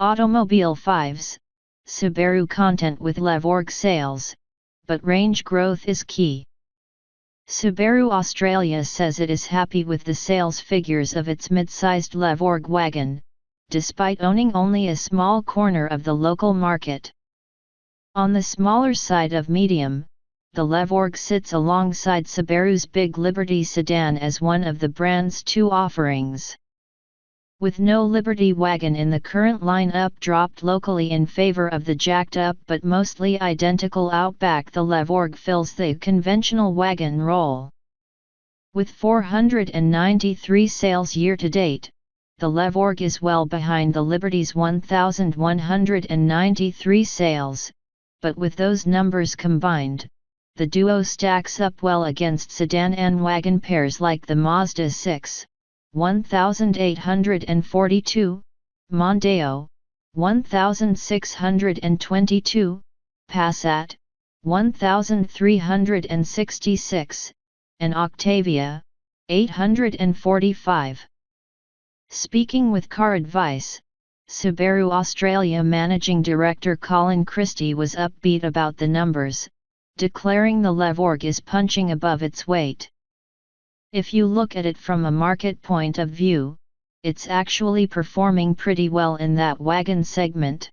Automobile 5s, Subaru content with Levorg sales, but range growth is key. Subaru Australia says it is happy with the sales figures of its mid-sized Levorg wagon, despite owning only a small corner of the local market. On the smaller side of medium, the Levorg sits alongside Subaru's Big Liberty sedan as one of the brand's two offerings. With no Liberty wagon in the current lineup dropped locally in favor of the jacked-up but mostly identical Outback, the Levorg fills the conventional wagon role. With 493 sales year-to-date, the Levorg is well behind the Liberty's 1,193 sales, but with those numbers combined, the duo stacks up well against sedan-and-wagon pairs like the Mazda 6, 1,842, Mondeo, 1,622, Passat, 1,366, and Octavia, 845. Speaking with CarAdvice, Subaru Australia Managing Director Colin Christie was upbeat about the numbers, declaring the Levorg is punching above its weight. If you look at it from a market point of view, it's actually performing pretty well in that wagon segment.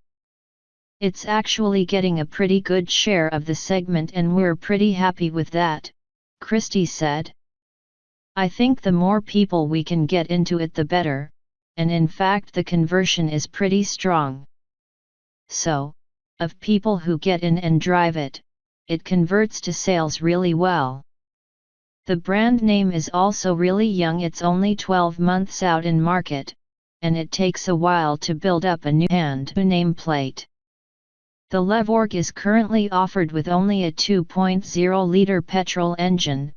It's actually getting a pretty good share of the segment and we're pretty happy with that, Christie said. I think the more people we can get into it the better, and in fact the conversion is pretty strong. So, of people who get in and drive it, it converts to sales really well. The brand name is also really young, it's only 12 months out in market, and it takes a while to build up a new hand nameplate. The Levorg is currently offered with only a 2.0-liter petrol engine,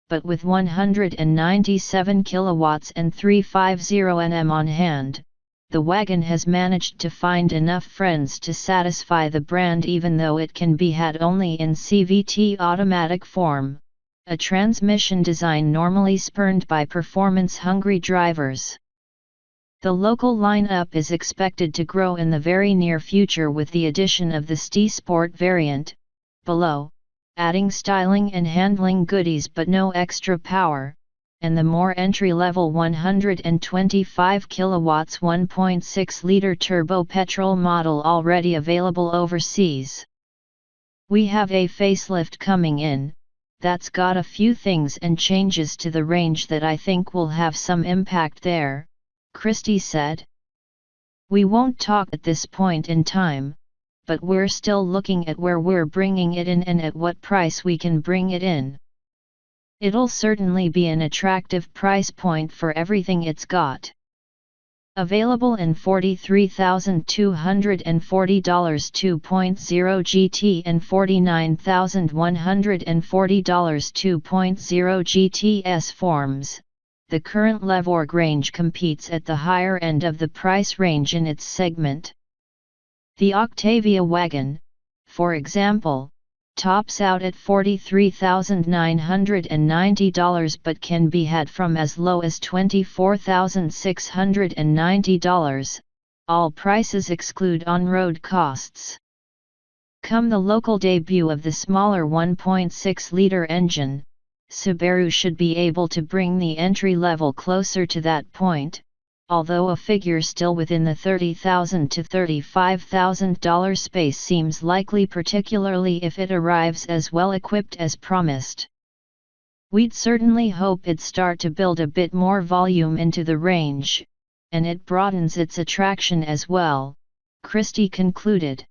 but with 197 kilowatts and 350 Nm on hand, the wagon has managed to find enough friends to satisfy the brand even though it can be had only in CVT automatic form, a transmission design normally spurned by performance-hungry drivers. The local lineup is expected to grow in the very near future with the addition of the ST Sport variant, below, adding styling and handling goodies but no extra power, and the more entry-level 125 kilowatts 1.6-liter turbo petrol model already available overseas. We have a facelift coming in, that's got a few things and changes to the range that I think will have some impact there, Christie said. We won't talk at this point in time, but we're still looking at where we're bringing it in and at what price we can bring it in. It'll certainly be an attractive price point for everything it's got. Available in $43,240 2.0 GT and $49,140 2.0 GTS forms, the current Levorg range competes at the higher end of the price range in its segment. The Octavia wagon, for example, tops out at $43,990 but can be had from as low as $24,690, all prices exclude on-road costs. Come the local debut of the smaller 1.6-liter engine, Subaru should be able to bring the entry level closer to that point, although a figure still within the $30,000 to $35,000 space seems likely, particularly if it arrives as well equipped as promised. We'd certainly hope it'd start to build a bit more volume into the range, and it broadens its attraction as well, Christie concluded.